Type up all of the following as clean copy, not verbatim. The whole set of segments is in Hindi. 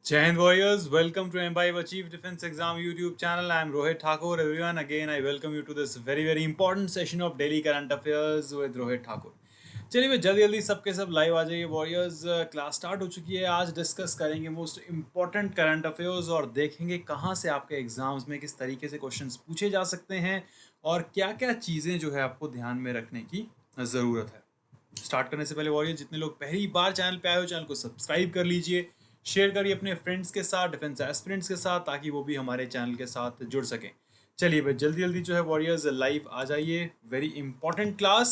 Jai Hind Warriors, welcome to M5 Achieve Defense Exam YouTube channel. I am Rohit Thakur. Everyone, again I welcome you to this very important session of daily current affairs with Rohit Thakur. चलिए भाई जल्दी सबके सब लाइव आ जाइए वॉरियर्स. क्लास स्टार्ट हो चुकी है. आज डिस्कस करेंगे मोस्ट इम्पॉर्टेंट करंट अफेयर्स और देखेंगे कहाँ से आपके एग्जाम्स में किस तरीके से क्वेश्चंस पूछे जा सकते हैं और क्या क्या चीज़ें जो है आपको ध्यान में रखने की ज़रूरत है. स्टार्ट करने से पहले वॉरियर्स जितने लोग पहली बार चैनल पे आए हो चैनल को सब्सक्राइब कर लीजिए, शेयर करिए अपने फ्रेंड्स के साथ, डिफेंस एस्पिरेंट्स के साथ, ताकि वो भी हमारे चैनल के साथ जुड़ सकें. चलिए भाई जल्दी जो है वॉरियर्स लाइव आ जाइए. वेरी इंपॉर्टेंट क्लास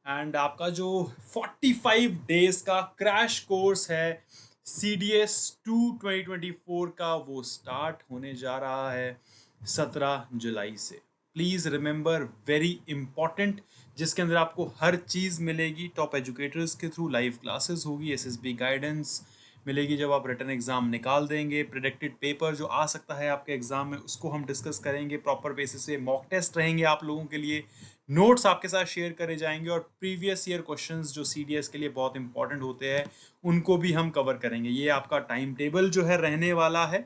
एंड आपका जो 45 डेज का क्रैश कोर्स है CDS 2 2024 का वो स्टार्ट होने जा रहा है 17 जुलाई से. प्लीज़ रिमेंबर, वेरी इंपॉर्टेंट, जिसके अंदर आपको हर चीज़ मिलेगी. टॉप एजुकेटर्स के थ्रू लाइव क्लासेस होगी, SSB गाइडेंस मिलेगी जब आप रिटर्न एग्जाम निकाल देंगे. प्रेडिक्टेड पेपर जो आ सकता है आपके एग्जाम में उसको हम डिस्कस करेंगे प्रॉपर बेसिस पे. मॉक टेस्ट रहेंगे आप लोगों के लिए, नोट्स आपके साथ शेयर करे जाएंगे और प्रीवियस ईयर क्वेश्चंस जो CDS के लिए बहुत इंपॉर्टेंट होते हैं उनको भी हम कवर करेंगे. ये आपका टाइम टेबल जो है रहने वाला है.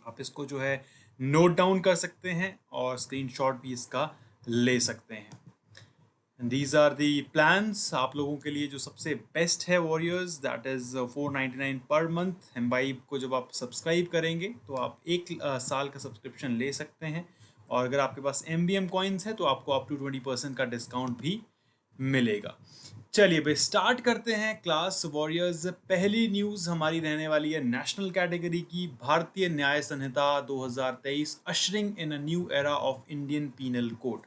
आप इसको जो है नोट डाउन कर सकते हैं और स्क्रीनशॉट भी इसका ले सकते हैं. दीज आर दी प्लान्स आप लोगों के लिए जो सबसे बेस्ट है warriors. That is 499 per month. M5 को जब आप सब्सक्राइब करेंगे तो आप एक साल का सब्सक्रिप्शन ले सकते हैं और अगर आपके पास MBM कॉइन्स है तो आपको अप टू 20% का डिस्काउंट भी मिलेगा. चलिए भाई स्टार्ट करते हैं क्लास वॉरियर्स. पहली न्यूज़ हमारी रहने वाली है नेशनल कैटेगरी की. Bharatiya Nyaya Sanhita 2023 ushering in a new era of Indian penal code.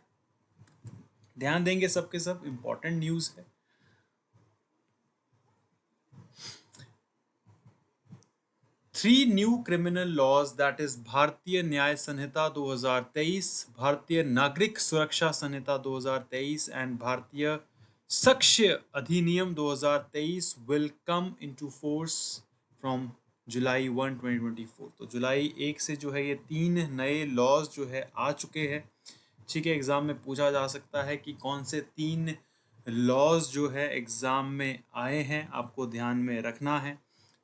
ध्यान देंगे सबके सब, इंपॉर्टेंट न्यूज़ है. Three new criminal laws, that is Bharatiya Nyaya Sanhita 2023, भारतीय नागरिक सुरक्षा संहिता 2023 एंड भारतीय साक्ष्य अधिनियम 2023 will come into force from July 1 2024. तो जुलाई 1 से जो है ये 3 नए लॉज जो है आ चुके हैं. ठीक है, एग्ज़ाम में पूछा जा सकता है कि कौन से 3 लॉज जो है एग्ज़ाम में आए हैं, आपको ध्यान में रखना है.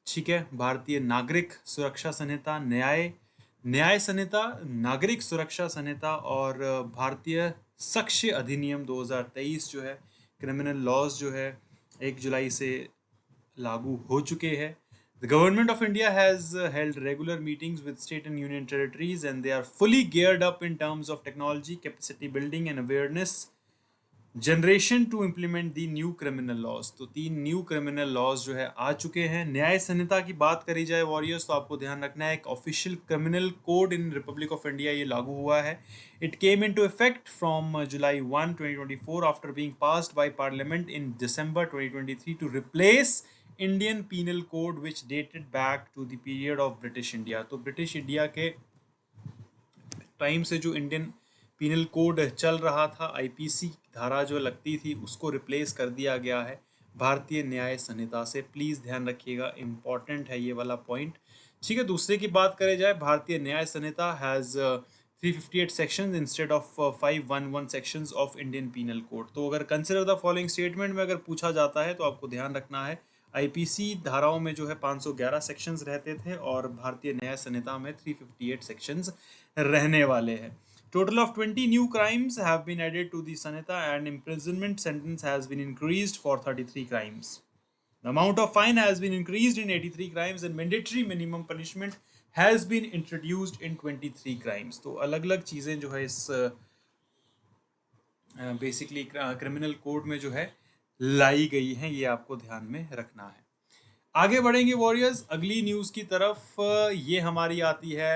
ठीक है, भारतीय नागरिक सुरक्षा संहिता, न्याय संहिता, नागरिक सुरक्षा संहिता और भारतीय साक्ष्य अधिनियम 2023 जो है क्रिमिनल लॉज जो है 1 जुलाई से लागू हो चुके हैं. The government of India has held regular meetings with state and union territories and they are fully geared up in terms of technology, capacity building and awareness generation to implement the new criminal laws. तो 3 न्यू क्रिमिनल लॉज जो है आ चुके हैं. न्याय संहिता की बात करी जाए वॉरियर्स तो आपको ध्यान रखना है एक official criminal code in republic of India ये लागू हुआ है. It came into effect from July 1 2024 after being passed by parliament in December 2023 to replace Indian penal code which dated back to the period of British India. तो ब्रिटिश इंडिया के टाइम से जो इंडियन पीनल कोड चल रहा था, IPC धारा जो लगती थी उसको रिप्लेस कर दिया गया है भारतीय न्याय संहिता से. प्लीज़ ध्यान रखिएगा, इम्पॉर्टेंट है ये वाला पॉइंट. ठीक है, दूसरे की बात करें जाए, Bharatiya Nyaya Sanhita has 358 sections instead of 511 sections of Indian penal Code. तो अगर कंसिडर द फॉलोइंग स्टेटमेंट में अगर पूछा जाता है तो आपको ध्यान रखना है IPC धाराओं में जो है 511 सेक्शंस रहते थे और भारतीय न्याय संहिता में 358 सेक्शंस रहने वाले हैं. Total of 20 new crimes have been added to the Sanhita and imprisonment sentence has been increased for 33 crimes. The amount of fine has been increased in 83 crimes and mandatory minimum punishment has been introduced in 23 crimes. तो अलग अलग चीज़ें जो है इस बेसिकली क्रिमिनल कोड में जो है लाई गई हैं, ये आपको ध्यान में रखना है. आगे बढ़ेंगे वॉरियर्स अगली न्यूज़ की तरफ. ये हमारी आती है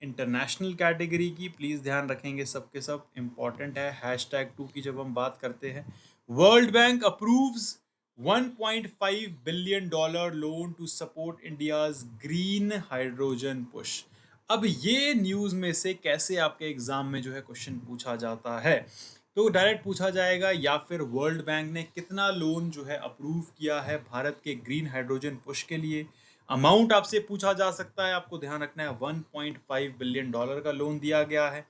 इंटरनेशनल कैटेगरी की. प्लीज़ ध्यान रखेंगे सबके सब, इम्पॉर्टेंट है. #2 की जब हम बात करते हैं, world bank approves $1.5 billion loan to support India's green hydrogen push. अब ये न्यूज़ में से कैसे आपके एग्जाम में जो है क्वेश्चन पूछा जाता है, तो डायरेक्ट पूछा जाएगा या फिर वर्ल्ड बैंक ने कितना लोन जो है अप्रूव किया है भारत के ग्रीन हाइड्रोजन पुश के लिए। अमाउंट आपसे पूछा जा सकता है, आपको ध्यान रखना है 1.5 बिलियन डॉलर का लोन दिया गया है।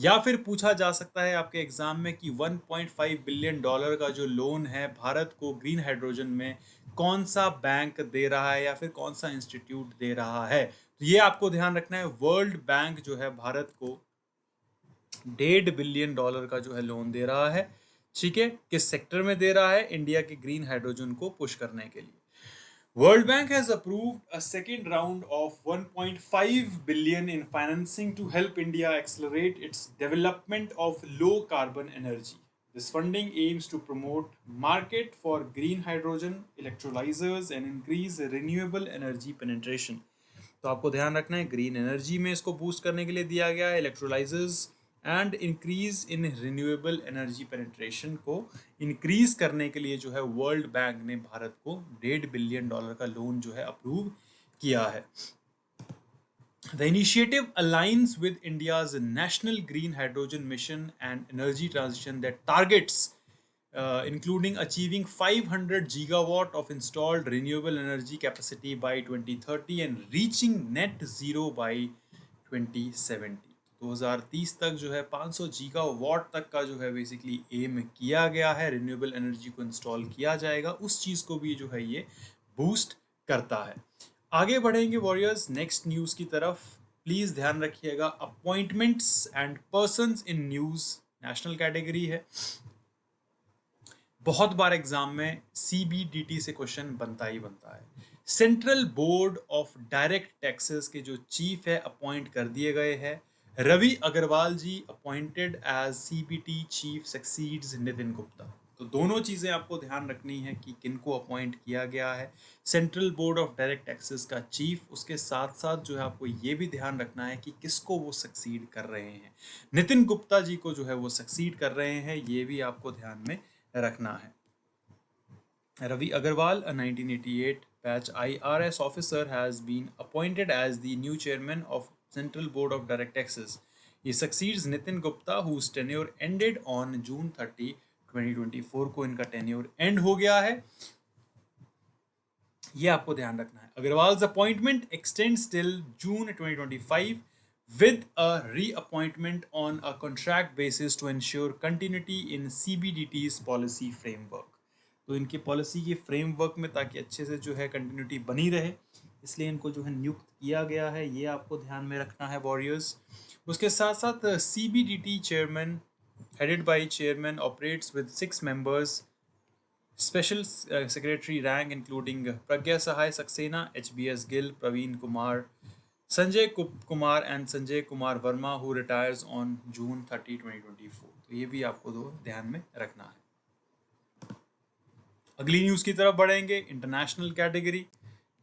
या फिर पूछा जा सकता है आपके एग्जाम में कि 1.5 बिलियन डॉलर का जो लोन है भारत को ग्रीन हाइड्रोजन में, कौन सा बैंक दे रहा है या फिर कौन सा इंस्टीट्यूट दे रहा है। तो ये आपको ध्यान रखना है, वर्ल्ड बैंक जो है भारत को 1.5 बिलियन डॉलर का जो है लोन दे रहा है। ठीक है, किस सेक्टर में दे रहा है? इंडिया के ग्रीन हाइड्रोजन को पुश करने के लिए। World Bank has approved a second round of 1.5 billion in financing to help India accelerate its development of low carbon energy. This funding aims to promote market for green hydrogen electrolyzers and increase renewable energy penetration. तो आपको ध्यान रखना है, ग्रीन एनर्जी में इसको बूस्ट करने के लिए दिया गया है, electrolysers and increase in renewable energy penetration को इंक्रीज करने के लिए जो है वर्ल्ड बैंक ने भारत को 1.5 बिलियन डॉलर का लोन जो है अप्रूव किया है। The initiative aligns with India's national green hydrogen mission and energy transition that targets including achieving 500 gigawatt of installed renewable energy capacity by 2030 and reaching net zero by 2070। 2030 तक जो है 500 गीगावाट तक का जो है बेसिकली एम किया गया है, रिन्यूएबल एनर्जी को इंस्टॉल किया जाएगा, उस चीज़ को भी जो है ये बूस्ट करता है। आगे बढ़ेंगे वॉरियर्स नेक्स्ट न्यूज़ की तरफ। प्लीज़ ध्यान रखिएगा, appointments and persons in news national category है। बहुत बार एग्जाम में CBDT से क्वेश्चन बनता ही बनता है। Central board of direct taxes के जो चीफ है अपॉइंट कर दिए गए हैं Ravi Agarwal ji, appointed as CBT chief succeeds Nitin Gupta. तो दोनों चीज़ें आपको ध्यान रखनी है कि किनको अपॉइंट किया गया है, central board of direct taxes का चीफ, उसके साथ साथ जो है आपको ये भी ध्यान रखना है कि किसको वो सक्सीड कर रहे हैं। नितिन गुप्ता जी को जो है वो सक्सीड कर रहे हैं, ये भी आपको ध्यान में रखना है। Ravi Agarwal, a 1988 batch IRS officer, has been appointed as the new chairman of Central Board of Direct Taxes. He succeeds Nitin Gupta, whose tenure ended on June 30, 2024 को इनका tenure end हो गया है। ये आपको ध्यान रखना है। Agarwal's appointment extends till June 2025 with a reappointment on a contract basis to ensure continuity in CBDT's policy framework. तो इनकी पॉलिसी के फ्रेमवर्क में ताकि अच्छे से जो है कंटिन्यूटी बनी रहे, इसलिए इनको जो है नियुक्त किया गया है, ये आपको ध्यान में रखना है वॉरियर्स। उसके साथ साथ CBDT chairman headed by chairman operates with 6 members, special secretary rank including Pragya Sahay Saxena, HBS Gill, Praveen Kumar, Sanjay Kumar and Sanjay Kumar Verma who retires on June 30, 2024। तो ये भी आपको दो ध्यान में रखना है। अगली न्यूज़ की तरफ बढ़ेंगे, इंटरनेशनल कैटेगरी।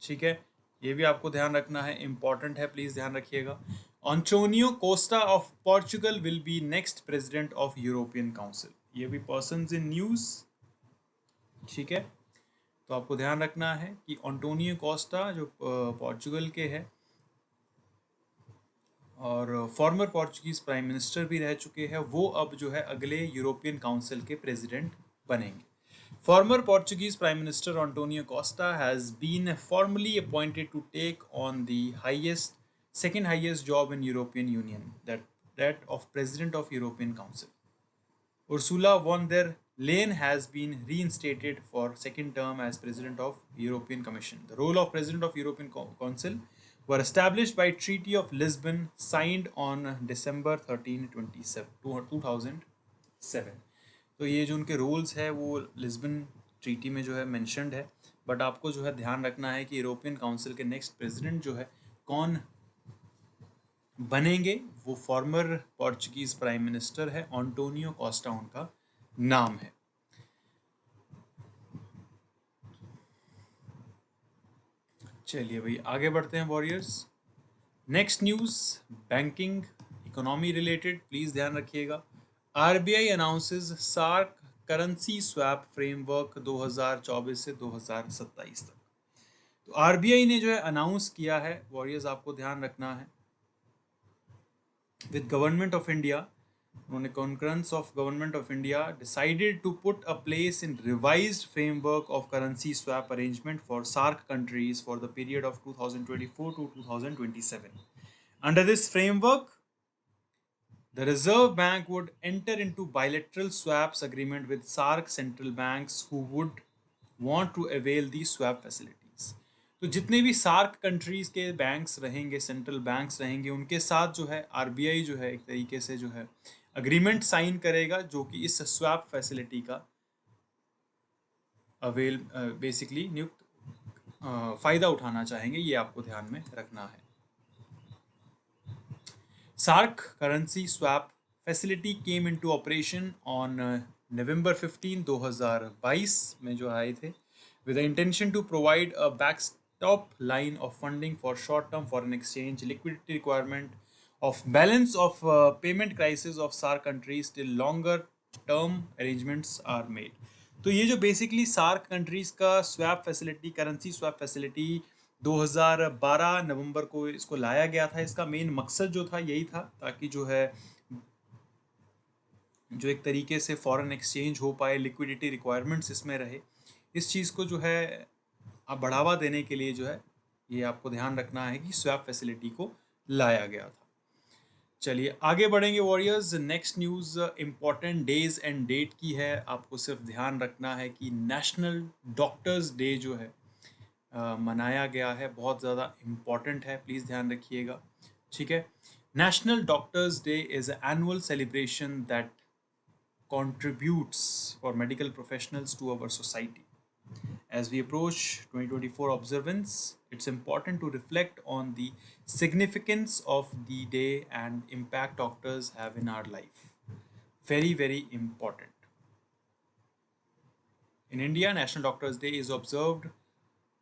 ठीक है, ये भी आपको ध्यान रखना है, इंपॉर्टेंट है, प्लीज़ ध्यान रखिएगा। Antonio Costa of Portugal will be next president of European council. ये भी पर्सन्स इन न्यूज़। ठीक है, तो आपको ध्यान रखना है कि एंटोनियो कोस्टा जो पोर्चुगल के हैं और फॉर्मर पोर्चुगीज प्राइम मिनिस्टर भी रह चुके हैं, वो अब जो है अगले यूरोपियन काउंसिल के प्रेसिडेंट बनेंगे। Former Portuguese Prime Minister Antonio Costa has been formally appointed to take on the second highest job in European Union, that of President of European Council. Ursula von der Leyen has been reinstated for second term as President of European Commission. The role of President of European Council were established by Treaty of Lisbon, signed on December 13, 2007। तो ये जो उनके रूल्स है वो लिस्बन ट्रीटी में जो है मेंशन्ड है, बट आपको जो है ध्यान रखना है कि यूरोपियन काउंसिल के नेक्स्ट प्रेसिडेंट जो है कौन बनेंगे, वो फॉर्मर पोर्चुगीज प्राइम मिनिस्टर है, एंटोनियो कोस्टा उनका नाम है। चलिए भाई आगे बढ़ते हैं warriors. Next news banking economy related, please ध्यान रखिएगा। RBI announces SAARC currency swap framework 2024 से 2027 तक। तो RBI ने जो है अनाउंस किया है वॉरियर्स, आपको ध्यान रखना है with Government of India, on a concurrence of Government of India, decided to put a place in revised framework of currency swap arrangement for SAARC countries for the period of 2024 to 2027. Under this framework, the Reserve Bank would enter into bilateral swaps agreement with SAARC central banks who would want to avail these swap facilities. तो जितने भी सार्क कंट्रीज के बैंक्स रहेंगे, सेंट्रल बैंक्स रहेंगे, उनके साथ जो है आरबीआई जो है एक तरीके से जो है अग्रीमेंट साइन करेगा जो कि इस स्वैप फैसिलिटी का अवेल बेसिकली नियुक्त फ़ायदा उठाना चाहेंगे। ये आपको ध्यान में रखना है। SAARC currency swap facility came into operation on November 15, 2022 में जो आए थे, with the intention to provide a backstop line of funding for short-term foreign exchange liquidity requirement of balance of payment crisis of SAARC countries till longer term arrangements are made. तो ये जो बेसिकली सार्क कंट्रीज का swap facility, currency swap facility 2012 नवंबर को इसको लाया गया था। इसका मेन मकसद जो था यही था ताकि जो है जो एक तरीके से फॉरेन एक्सचेंज हो पाए, लिक्विडिटी रिक्वायरमेंट्स इसमें रहे, इस चीज़ को जो है आप बढ़ावा देने के लिए जो है ये आपको ध्यान रखना है कि स्वैप फैसिलिटी को लाया गया था। चलिए आगे बढ़ेंगे warriors. Next news important days and date की है। आपको सिर्फ ध्यान रखना है कि नेशनल डॉक्टर्स डे जो है मनाया गया है, बहुत ज़्यादा इम्पॉर्टेंट है, प्लीज़ ध्यान रखिएगा। ठीक है, national doctors day is annual celebration that contributes for medical professionals to our society. As we approach 2024 observance, it's important to reflect on the significance of the day and impact doctors have in our life. Very, very important. In India, National Doctors Day is observed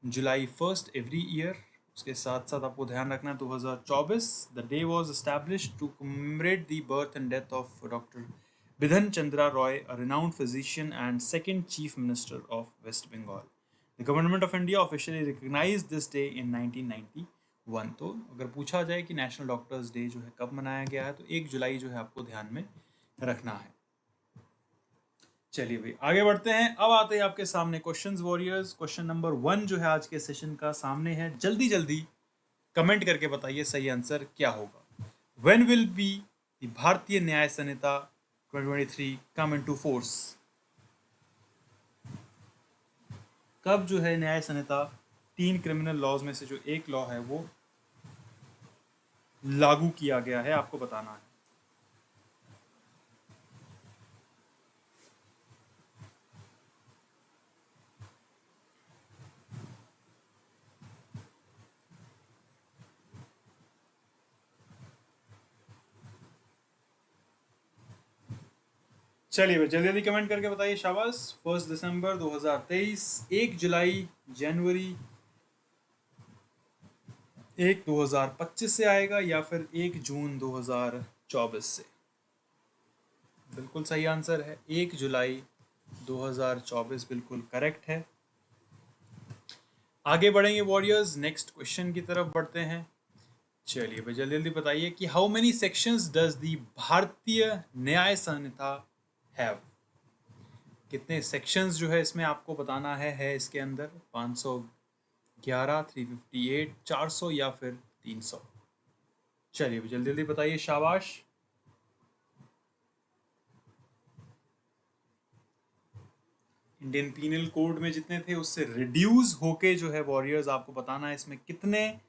July 1st every year. उसके साथ साथ आपको ध्यान रखना 2024 the day was established to commemorate the birth and death of Dr. Bidhan Chandra Roy, a renowned physician and second Chief Minister of West Bengal. The Government of India officially recognized this day in 1991. तो अगर पूछा जाए कि नेशनल डॉक्टर्स डे जो है कब मनाया गया है तो 1 जुलाई जो है आपको ध्यान में रखना है। चलिए भाई आगे बढ़ते हैं। अब आते हैं आपके सामने क्वेश्चंस वॉरियर्स। क्वेश्चन नंबर 1 जो है आज के सेशन का सामने है। जल्दी जल्दी कमेंट करके बताइए सही आंसर क्या होगा। व्हेन विल बी द भारतीय Nyaya Sanhita 2023 come into force? कब जो है न्याय संहिता 3 क्रिमिनल लॉज में से जो एक लॉ है वो लागू किया गया है, आपको बताना है। चलिए भाई जल्दी जल्दी कमेंट करके बताइए, शाबाश। 1 दिसंबर 2023, 1 जुलाई, जनवरी 1 2025 से आएगा या फिर 1 जून 2024 से? बिल्कुल सही आंसर है 1 जुलाई 2024 बिल्कुल करेक्ट है। आगे बढ़ेंगे वॉरियर्स, नेक्स्ट क्वेश्चन की तरफ बढ़ते हैं। चलिए भाई जल्दी जल्दी बताइए कि how many sections does the भारतीय न्याय संहिता हैव? कितने सेक्शंस जो है इसमें आपको बताना है इसके अंदर 511, 358, 400 या फिर 300? चलिए जल्दी जल्दी बताइए, शाबाश। इंडियन पीनल कोड में जितने थे उससे रिड्यूस होके जो है वॉरियर्स आपको बताना है इसमें कितने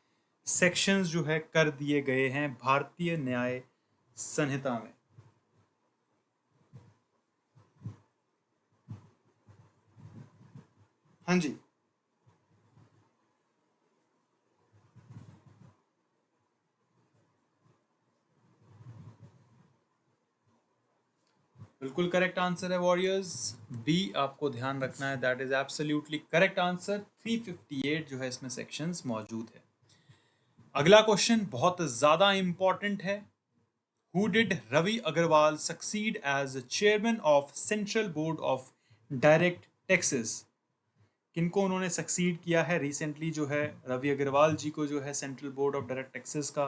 सेक्शंस जो है कर दिए गए हैं भारतीय न्याय संहिता में। हाँ जी, बिल्कुल करेक्ट आंसर है वॉरियर्स। बी आपको ध्यान रखना है, that is absolutely correct answer. 358 जो है इसमें सेक्शंस मौजूद है। अगला क्वेश्चन बहुत ज्यादा इंपॉर्टेंट है। Who did Ravi Agarwal succeed as chairman of Central Board of Direct Taxes? किनको उन्होंने सक्सीड किया है? रिसेंटली जो है रवि अग्रवाल जी को जो है central board of direct taxes का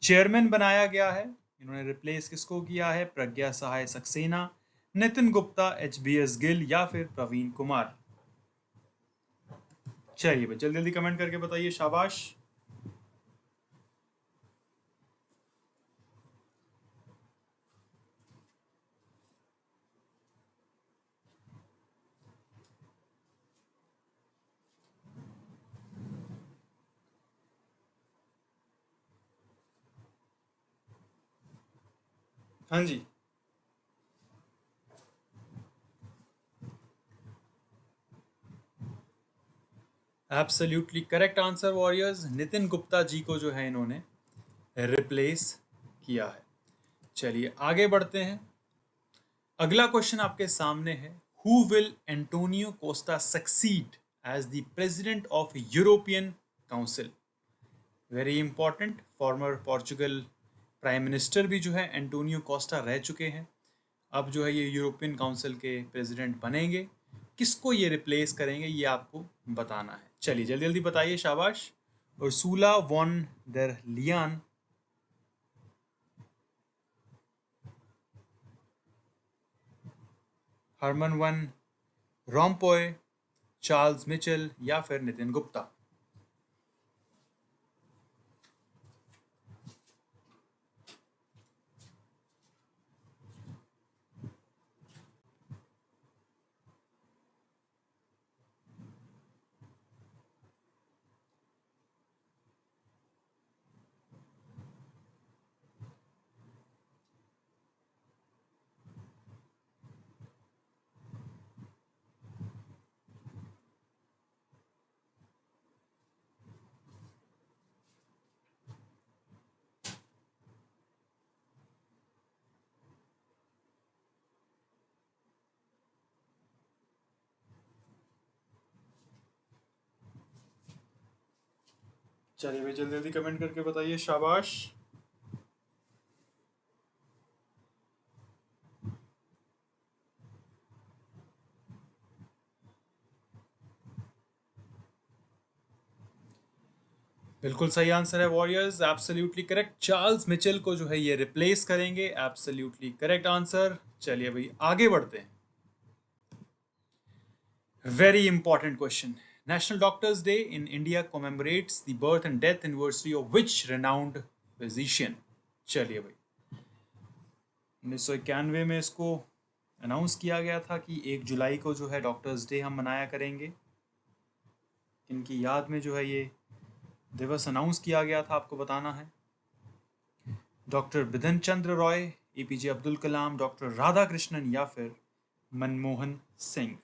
चेयरमैन बनाया गया है। इन्होंने रिप्लेस किसको किया है? प्रज्ञा सहाय सक्सेना, नितिन गुप्ता, HBS गिल या फिर प्रवीण कुमार। चलिए भाई जल्दी जल्दी कमेंट करके बताइए, शाबाश। हाँ जी, absolutely correct answer warriors. Nitin Gupta ji को जो है इन्होंने रिप्लेस किया है। चलिए आगे बढ़ते हैं। अगला क्वेश्चन आपके सामने है, who will Antonio Costa succeed as the president of European council? Very important, former Portugal prime minister भी जो है एंटोनियो कोस्टा रह चुके हैं। अब जो है ये यूरोपियन काउंसिल के प्रेसिडेंट बनेंगे। किसको ये रिप्लेस करेंगे ये आपको बताना है। चलिए जल्दी जल्दी बताइए, शाबाश। Ursula von der Leyen, Herman Van Rompuy, Charles Michel या फिर नितिन गुप्ता। चलिए भाई जल्दी जल्दी कमेंट करके बताइए, शाबाश। बिल्कुल सही आंसर है warriors, absolutely correct. Charles Mitchell को जो है ये रिप्लेस करेंगे, एब्सोल्युटली करेक्ट आंसर। चलिए भाई आगे बढ़ते हैं। Very important question, national doctors day in India commemorates the birth and death anniversary of which renowned physician? चलिए भाई 1991 में इसको अनाउंस किया गया था कि 1 जुलाई को जो है डॉक्टर्स डे हम मनाया करेंगे। इनकी याद में जो है ये दिवस अनाउंस किया गया था, आपको बताना है। Doctor Bidhan Chandra Roy, APJ Abdul Kalam, doctor Radha Krishnan या फिर मनमोहन सिंह।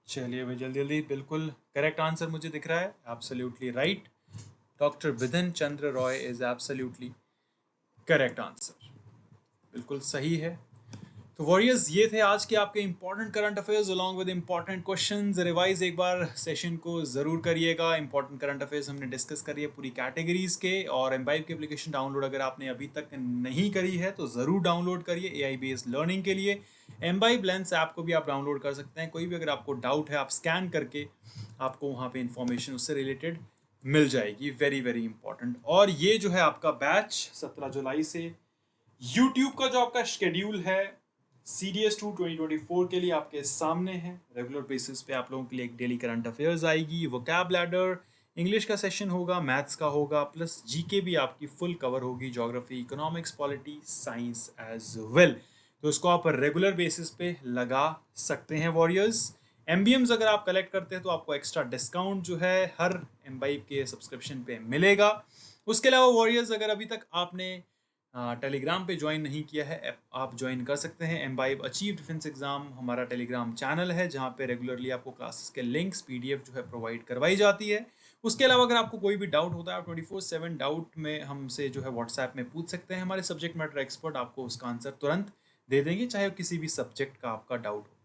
चलिए भाई जल्दी जल्दी, बिल्कुल करेक्ट आंसर मुझे दिख रहा है, absolutely right. Doctor Bidhan Chandra Roy is absolutely correct answer, बिल्कुल सही है। तो वॉरियर्स ये थे आज के आपके important current affairs along with important questions. Revise एक बार सेशन को ज़रूर करिएगा। इंपॉर्टेंट करंट अफेयर्स हमने डिस्कस करिए पूरी कैटेगरीज के। और एम्बाइब की एप्लीकेशन डाउनलोड अगर आपने अभी तक नहीं करी है तो ज़रूर डाउनलोड करिए AI बेस्ड लर्निंग के लिए। एम्बाइब लेंस ऐप को भी आप डाउनलोड कर सकते हैं। कोई भी अगर आपको डाउट है आप स्कैन करके आपको वहाँ पे इंफॉर्मेशन उससे रिलेटेड मिल जाएगी। Very very important. और ये जो है आपका बैच 17 जुलाई से यूट्यूब का जो आपका शेड्यूल है CDS2 2024 के लिए आपके सामने है। रेगुलर बेसिस पे आप लोगों के लिए एक डेली करंट अफेयर्स आएगी, वोकैब लैडर, इंग्लिश का सेशन होगा, मैथ्स का होगा, प्लस GK भी आपकी फुल कवर होगी, geography, economics, polity, science as well. तो इसको आप रेगुलर बेसिस पे लगा सकते हैं वॉरियर्स। MBMs अगर आप कलेक्ट करते हैं तो आपको एक्स्ट्रा डिस्काउंट जो है हर एम्बाइब के सब्सक्रिप्शन पे मिलेगा। उसके अलावा वॉरियर्स अगर अभी तक आपने टेलीग्राम पे ज्वाइन नहीं किया है आप ज्वाइन कर सकते हैं। एम्बाइब अचीव डिफेंस एग्जाम हमारा टेलीग्राम चैनल है जहाँ पे रेगुलरली आपको क्लासेस के लिंक्स पीडीएफ जो है प्रोवाइड करवाई जाती है। उसके अलावा अगर आपको कोई भी डाउट होता है आप 24/7 डाउट में हमसे जो है व्हाट्सएप में पूछ सकते हैं। हमारे सब्जेक्ट मैटर एक्सपर्ट आपको उसका आंसर तुरंत दे देंगे, चाहे किसी भी सब्जेक्ट का आपका डाउट हो।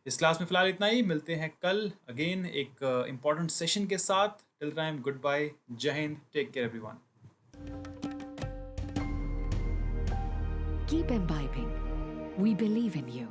इस क्लास में फिलहाल इतना ही, मिलते हैं कल अगेन एक इम्पॉर्टेंट सेशन के साथ। टिल टाइम गुड बाय, जय हिंद, take care everyone. Keep imbibing. We believe in you.